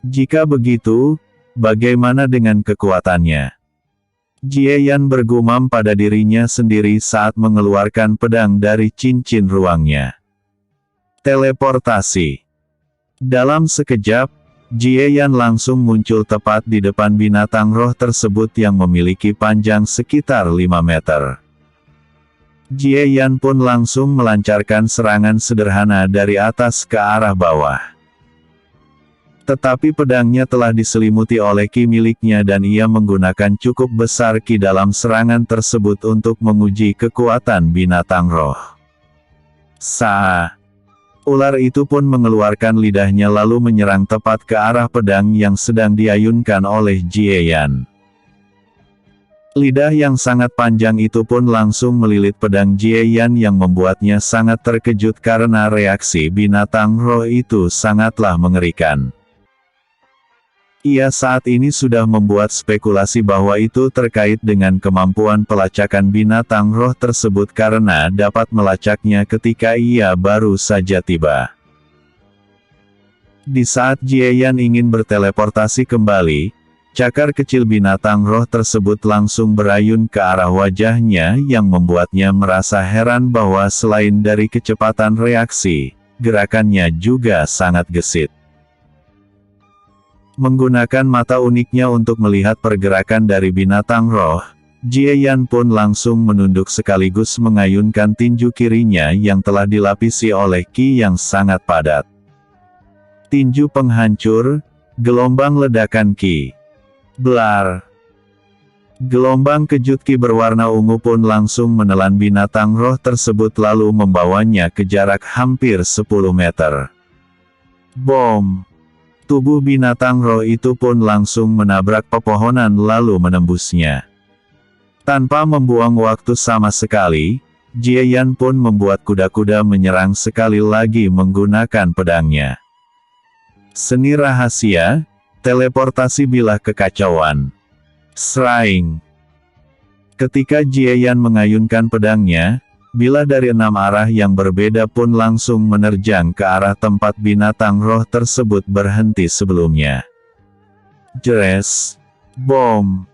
Jika begitu, bagaimana dengan kekuatannya? Jieyan bergumam pada dirinya sendiri saat mengeluarkan pedang dari cincin ruangnya. Teleportasi. Dalam sekejap, Jieyan langsung muncul tepat di depan binatang roh tersebut yang memiliki panjang sekitar 5 meter. Jieyan pun langsung melancarkan serangan sederhana dari atas ke arah bawah. Tetapi pedangnya telah diselimuti oleh ki miliknya dan ia menggunakan cukup besar ki dalam serangan tersebut untuk menguji kekuatan binatang roh. Ular itu pun mengeluarkan lidahnya lalu menyerang tepat ke arah pedang yang sedang diayunkan oleh Jieyan. Lidah yang sangat panjang itu pun langsung melilit pedang Jieyan yang membuatnya sangat terkejut karena reaksi binatang roh itu sangatlah mengerikan. Ia saat ini sudah membuat spekulasi bahwa itu terkait dengan kemampuan pelacakan binatang roh tersebut karena dapat melacaknya ketika ia baru saja tiba. Di saat Jieyan ingin berteleportasi kembali, cakar kecil binatang roh tersebut langsung berayun ke arah wajahnya yang membuatnya merasa heran bahwa selain dari kecepatan reaksi, gerakannya juga sangat gesit. Menggunakan mata uniknya untuk melihat pergerakan dari binatang roh, Jie Yan pun langsung menunduk sekaligus mengayunkan tinju kirinya yang telah dilapisi oleh ki yang sangat padat. Tinju penghancur, gelombang ledakan ki. Blar. Gelombang kejut ki berwarna ungu pun langsung menelan binatang roh tersebut lalu membawanya ke jarak hampir 10 meter. Bom! Tubuh binatang roh itu pun langsung menabrak pepohonan lalu menembusnya. Tanpa membuang waktu sama sekali, Jie Yan pun membuat kuda-kuda menyerang sekali lagi menggunakan pedangnya. Seni rahasia, teleportasi bilah kekacauan. Sraing. Ketika Jie Yan mengayunkan pedangnya, bilah dari 6 arah yang berbeda pun langsung menerjang ke arah tempat binatang roh tersebut berhenti sebelumnya. Jres. Bom.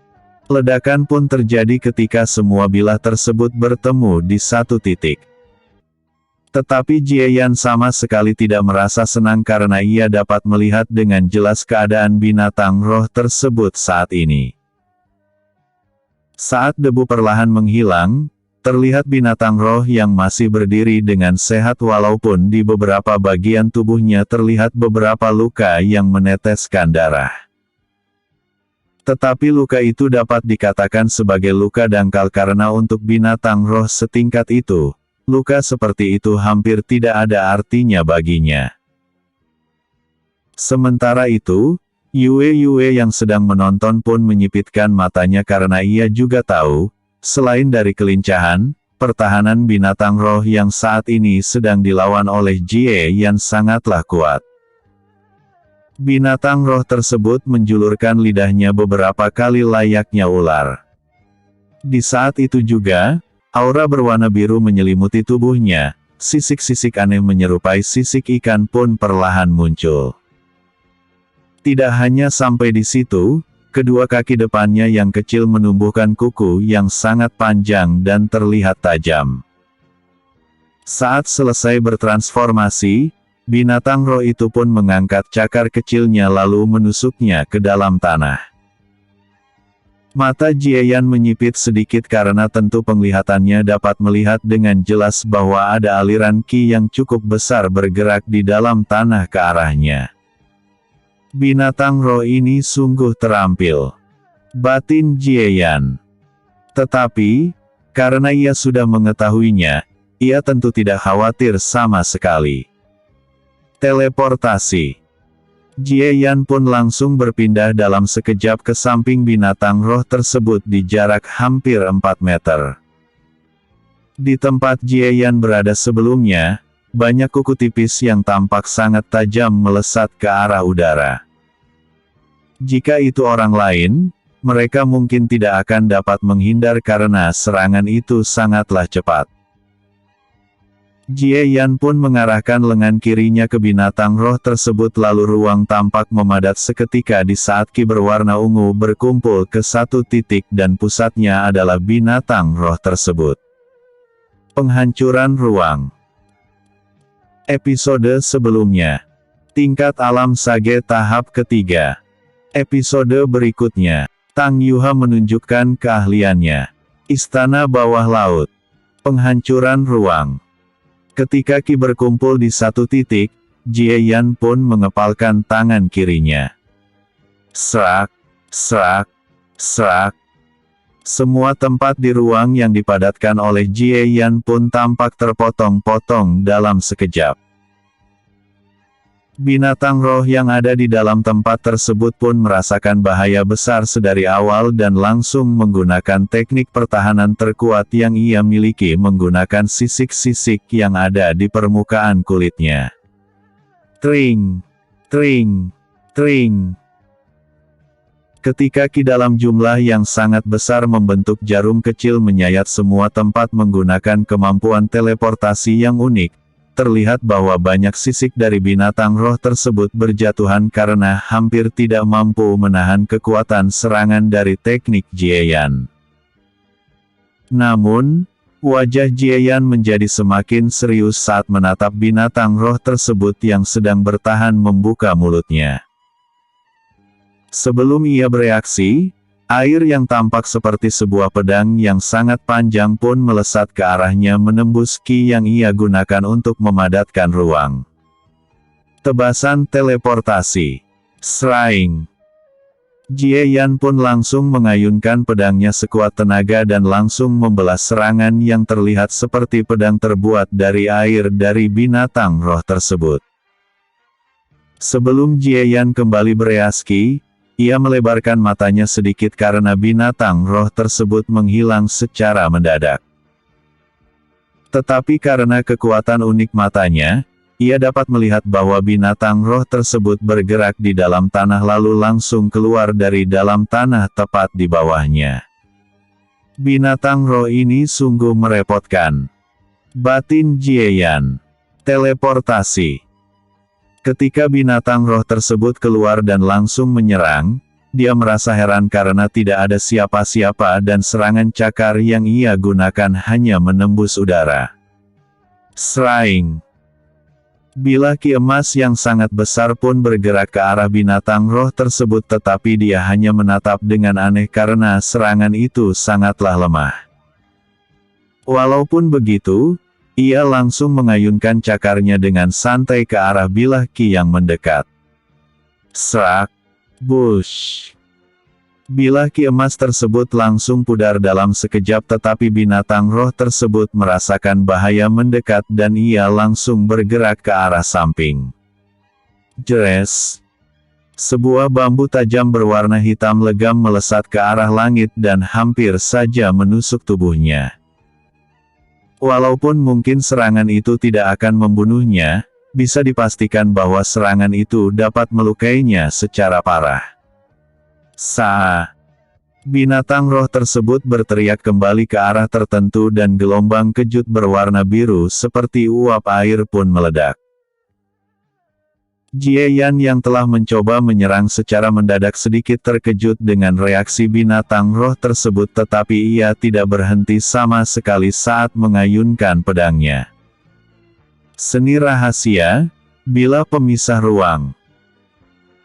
Ledakan pun terjadi ketika semua bilah tersebut bertemu di satu titik. Tetapi Jie Yan sama sekali tidak merasa senang karena ia dapat melihat dengan jelas keadaan binatang roh tersebut saat ini. Saat debu perlahan menghilang, terlihat binatang roh yang masih berdiri dengan sehat walaupun di beberapa bagian tubuhnya terlihat beberapa luka yang meneteskan darah. Tetapi luka itu dapat dikatakan sebagai luka dangkal karena untuk binatang roh setingkat itu, luka seperti itu hampir tidak ada artinya baginya. Sementara itu, Yue yang sedang menonton pun menyipitkan matanya karena ia juga tahu, selain dari kelincahan, pertahanan binatang roh yang saat ini sedang dilawan oleh Jie Yan sangatlah kuat. Binatang roh tersebut menjulurkan lidahnya beberapa kali layaknya ular. Di saat itu juga, aura berwarna biru menyelimuti tubuhnya, sisik-sisik aneh menyerupai sisik ikan pun perlahan muncul. Tidak hanya sampai di situ, kedua kaki depannya yang kecil menumbuhkan kuku yang sangat panjang dan terlihat tajam. Saat selesai bertransformasi, binatang roh itu pun mengangkat cakar kecilnya lalu menusuknya ke dalam tanah. Mata Jie Yan menyipit sedikit karena tentu penglihatannya dapat melihat dengan jelas bahwa ada aliran ki yang cukup besar bergerak di dalam tanah ke arahnya. Binatang roh ini sungguh terampil. Batin Jie Yan. Tetapi, karena ia sudah mengetahuinya, ia tentu tidak khawatir sama sekali. Teleportasi. Jie Yan pun langsung berpindah dalam sekejap ke samping binatang roh tersebut di jarak hampir 4 meter. Di tempat Jie Yan berada sebelumnya, banyak kuku tipis yang tampak sangat tajam melesat ke arah udara. Jika itu orang lain, mereka mungkin tidak akan dapat menghindar karena serangan itu sangatlah cepat. Jie Yan pun mengarahkan lengan kirinya ke binatang roh tersebut lalu ruang tampak memadat seketika di saat ki berwarna ungu berkumpul ke satu titik dan pusatnya adalah binatang roh tersebut. Penghancuran ruang. Episode sebelumnya. Tingkat alam sage tahap ketiga. Episode berikutnya. Tang Yuha menunjukkan keahliannya. Istana bawah laut. Penghancuran ruang. Ketika ki berkumpul di satu titik, Jie Yan pun mengepalkan tangan kirinya. Serak, serak, serak. Semua tempat di ruang yang dipadatkan oleh Jie Yan pun tampak terpotong-potong dalam sekejap. Binatang roh yang ada di dalam tempat tersebut pun merasakan bahaya besar sedari awal dan langsung menggunakan teknik pertahanan terkuat yang ia miliki menggunakan sisik-sisik yang ada di permukaan kulitnya. Tring, tring, tring. Ketika ki dalam jumlah yang sangat besar membentuk jarum kecil menyayat semua tempat menggunakan kemampuan teleportasi yang unik, terlihat bahwa banyak sisik dari binatang roh tersebut berjatuhan karena hampir tidak mampu menahan kekuatan serangan dari teknik Jieyan. Namun, wajah Jieyan menjadi semakin serius saat menatap binatang roh tersebut yang sedang bertahan membuka mulutnya. Sebelum ia bereaksi, air yang tampak seperti sebuah pedang yang sangat panjang pun melesat ke arahnya menembus ki yang ia gunakan untuk memadatkan ruang. Tebasan teleportasi. Sraing. Jieyan pun langsung mengayunkan pedangnya sekuat tenaga dan langsung membelah serangan yang terlihat seperti pedang terbuat dari air dari binatang roh tersebut. Sebelum Jieyan kembali bereaksi, ia melebarkan matanya sedikit karena binatang roh tersebut menghilang secara mendadak. Tetapi karena kekuatan unik matanya, ia dapat melihat bahwa binatang roh tersebut bergerak di dalam tanah lalu langsung keluar dari dalam tanah tepat di bawahnya. Binatang roh ini sungguh merepotkan. Batin Jieyan. Teleportasi. Ketika binatang roh tersebut keluar dan langsung menyerang, dia merasa heran karena tidak ada siapa-siapa dan serangan cakar yang ia gunakan hanya menembus udara. Sraing. Bilah ki emas yang sangat besar pun bergerak ke arah binatang roh tersebut tetapi dia hanya menatap dengan aneh karena serangan itu sangatlah lemah. Walaupun begitu, ia langsung mengayunkan cakarnya dengan santai ke arah bilah ki yang mendekat. Serak. Bush. Bilah ki emas tersebut langsung pudar dalam sekejap tetapi binatang roh tersebut merasakan bahaya mendekat dan ia langsung bergerak ke arah samping. Jeres. Sebuah bambu tajam berwarna hitam legam melesat ke arah langit dan hampir saja menusuk tubuhnya. Walaupun mungkin serangan itu tidak akan membunuhnya, bisa dipastikan bahwa serangan itu dapat melukainya secara parah. Saa. Binatang roh tersebut berteriak kembali ke arah tertentu dan gelombang kejut berwarna biru seperti uap air pun meledak. Jieyan yang telah mencoba menyerang secara mendadak sedikit terkejut dengan reaksi binatang roh tersebut tetapi ia tidak berhenti sama sekali saat mengayunkan pedangnya. Seni rahasia, bilah pemisah ruang.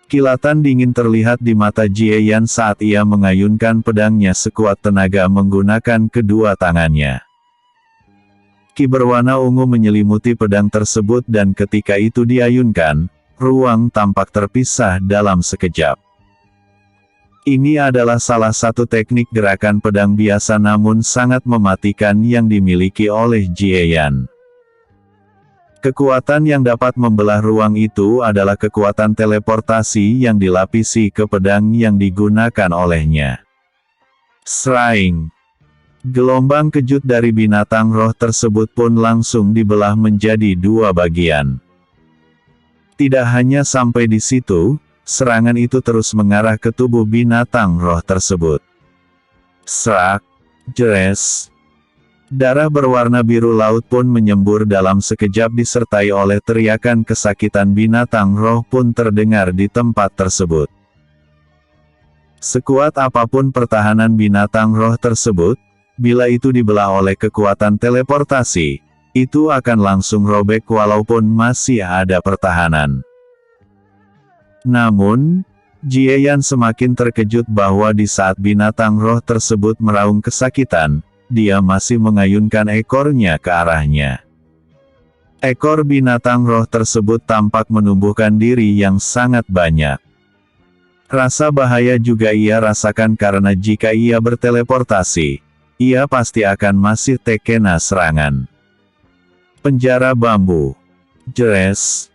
Kilatan dingin terlihat di mata Jieyan saat ia mengayunkan pedangnya sekuat tenaga menggunakan kedua tangannya. Ki berwarna ungu menyelimuti pedang tersebut dan ketika itu diayunkan, ruang tampak terpisah dalam sekejap. Ini adalah salah satu teknik gerakan pedang biasa namun sangat mematikan yang dimiliki oleh Jieyan. Kekuatan yang dapat membelah ruang itu adalah kekuatan teleportasi yang dilapisi ke pedang yang digunakan olehnya. Sraing. Gelombang kejut dari binatang roh tersebut pun langsung dibelah menjadi dua bagian. Tidak hanya sampai di situ, serangan itu terus mengarah ke tubuh binatang roh tersebut. Serak. Jeres. Darah berwarna biru laut pun menyembur dalam sekejap disertai oleh teriakan kesakitan binatang roh pun terdengar di tempat tersebut. Sekuat apapun pertahanan binatang roh tersebut, bila itu dibelah oleh kekuatan teleportasi, itu akan langsung robek walaupun masih ada pertahanan. Namun, Jieyan semakin terkejut bahwa di saat binatang roh tersebut meraung kesakitan, dia masih mengayunkan ekornya ke arahnya. Ekor binatang roh tersebut tampak menumbuhkan diri yang sangat banyak. Rasa bahaya juga ia rasakan karena jika ia berteleportasi, ia pasti akan masih terkena serangan. Penjara bambu. Jeres.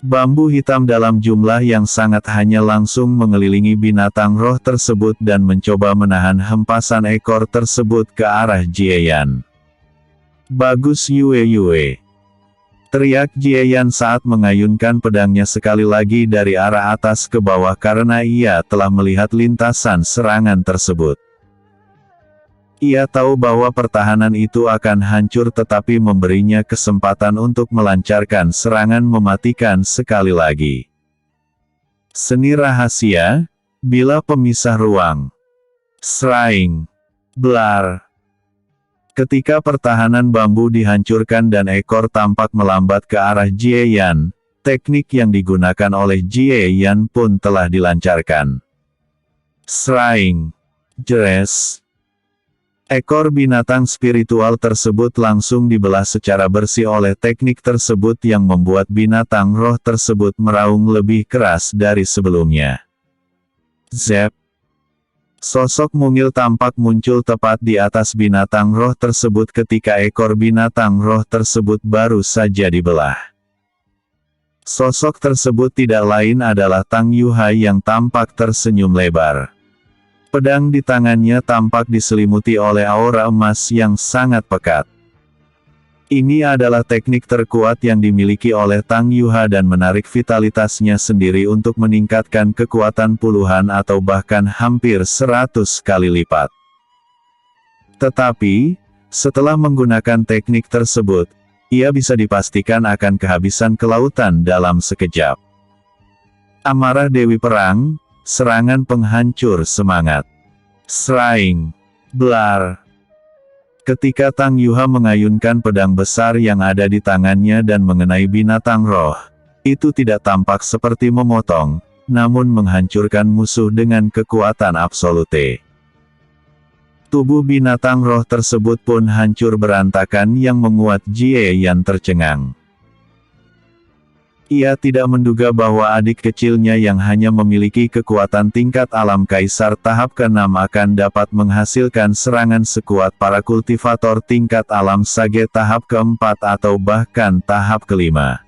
Bambu hitam dalam jumlah yang sangat hanya langsung mengelilingi binatang roh tersebut dan mencoba menahan hempasan ekor tersebut ke arah Jieyan. Bagus Yue. Teriak Jieyan saat mengayunkan pedangnya sekali lagi dari arah atas ke bawah karena ia telah melihat lintasan serangan tersebut. Ia tahu bahwa pertahanan itu akan hancur tetapi memberinya kesempatan untuk melancarkan serangan mematikan sekali lagi. Seni rahasia, bila pemisah ruang. Shrine. Blar. Ketika pertahanan bambu dihancurkan dan ekor tampak melambat ke arah Jie Yan, teknik yang digunakan oleh Jie Yan pun telah dilancarkan. Shrine. Jeres. Ekor binatang spiritual tersebut langsung dibelah secara bersih oleh teknik tersebut yang membuat binatang roh tersebut meraung lebih keras dari sebelumnya. Zep. Sosok mungil tampak muncul tepat di atas binatang roh tersebut ketika ekor binatang roh tersebut baru saja dibelah. Sosok tersebut tidak lain adalah Tang Yuhai yang tampak tersenyum lebar. Pedang di tangannya tampak diselimuti oleh aura emas yang sangat pekat. Ini adalah teknik terkuat yang dimiliki oleh Tang Yuha dan menarik vitalitasnya sendiri untuk meningkatkan kekuatan puluhan atau bahkan hampir 100 kali lipat. Tetapi, setelah menggunakan teknik tersebut, ia bisa dipastikan akan kehabisan kelautan dalam sekejap. Amarah Dewi Perang. Serangan penghancur semangat. Shrine. Blar. Ketika Tang Yuha mengayunkan pedang besar yang ada di tangannya dan mengenai binatang roh, itu tidak tampak seperti memotong, namun menghancurkan musuh dengan kekuatan absolute. Tubuh binatang roh tersebut pun hancur berantakan yang membuat Jie Yan tercengang. Ia tidak menduga bahwa adik kecilnya yang hanya memiliki kekuatan tingkat alam kaisar tahap ke-6 akan dapat menghasilkan serangan sekuat para kultivator tingkat alam sage tahap ke-4 atau bahkan tahap ke-5.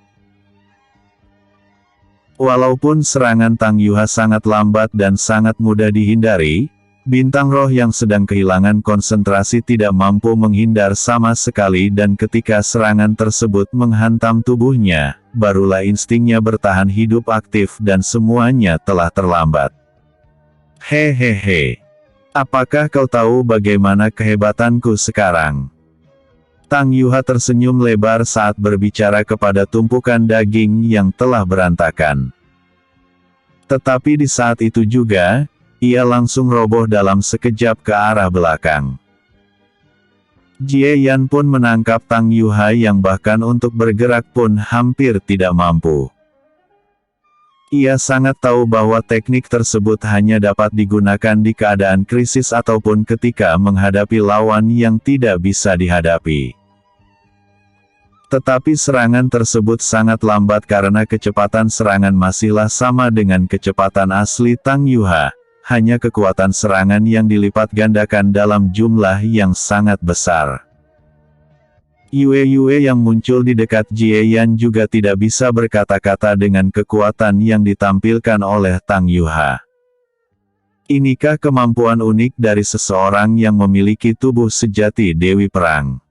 Walaupun serangan Tang Yuha sangat lambat dan sangat mudah dihindari, bintang roh yang sedang kehilangan konsentrasi tidak mampu menghindar sama sekali dan ketika serangan tersebut menghantam tubuhnya, barulah instingnya bertahan hidup aktif dan semuanya telah terlambat. Hehehe. Apakah kau tahu bagaimana kehebatanku sekarang? Tang Yuha tersenyum lebar saat berbicara kepada tumpukan daging yang telah berantakan. Tetapi di saat itu juga, ia langsung roboh dalam sekejap ke arah belakang. Jie Yan pun menangkap Tang Yuha yang bahkan untuk bergerak pun hampir tidak mampu. Ia sangat tahu bahwa teknik tersebut hanya dapat digunakan di keadaan krisis ataupun ketika menghadapi lawan yang tidak bisa dihadapi. Tetapi serangan tersebut sangat lambat karena kecepatan serangan masihlah sama dengan kecepatan asli Tang Yuha. Hanya kekuatan serangan yang dilipat gandakan dalam jumlah yang sangat besar. Yue yang muncul di dekat Jie Yan juga tidak bisa berkata-kata dengan kekuatan yang ditampilkan oleh Tang Yuha. Inikah kemampuan unik dari seseorang yang memiliki tubuh sejati Dewi Perang?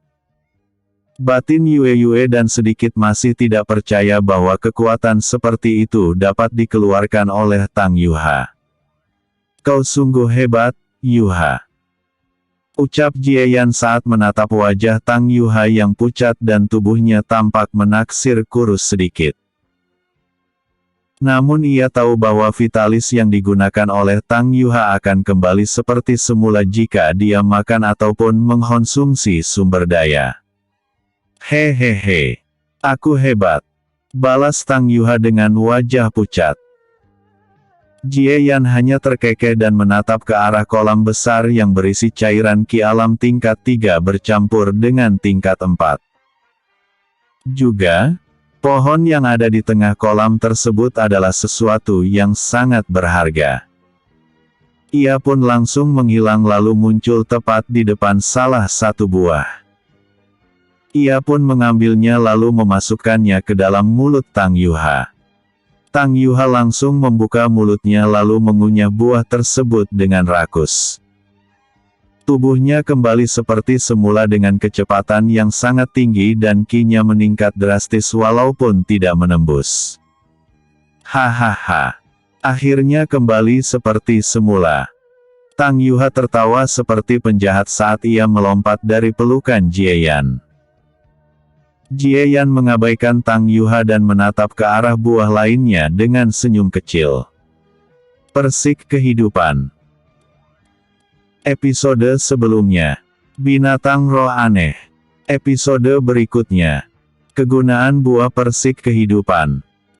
Batin Yue dan sedikit masih tidak percaya bahwa kekuatan seperti itu dapat dikeluarkan oleh Tang Yuha. Kau sungguh hebat, Yuha. Ucap Jie Yan saat menatap wajah Tang Yuha yang pucat dan tubuhnya tampak menaksir kurus sedikit. Namun ia tahu bahwa vitalis yang digunakan oleh Tang Yuha akan kembali seperti semula jika dia makan ataupun mengkonsumsi sumber daya. Hehehe. Aku hebat. Balas Tang Yuha dengan wajah pucat. Jie Yan hanya terkekeh dan menatap ke arah kolam besar yang berisi cairan ki alam tingkat 3 bercampur dengan tingkat 4. Juga, pohon yang ada di tengah kolam tersebut adalah sesuatu yang sangat berharga. Ia pun langsung menghilang lalu muncul tepat di depan salah satu buah. Ia pun mengambilnya lalu memasukkannya ke dalam mulut Tang Yuha. Tang Yuha langsung membuka mulutnya lalu mengunyah buah tersebut dengan rakus. Tubuhnya kembali seperti semula dengan kecepatan yang sangat tinggi dan ki-nya meningkat drastis walaupun tidak menembus. Hahaha. Akhirnya kembali seperti semula. Tang Yuha tertawa seperti penjahat saat ia melompat dari pelukan Jieyan. Jieyan mengabaikan Tang Yuha dan menatap ke arah buah lainnya dengan senyum kecil. Persik kehidupan. Episode sebelumnya. Binatang roh aneh. Episode berikutnya. Kegunaan buah persik kehidupan.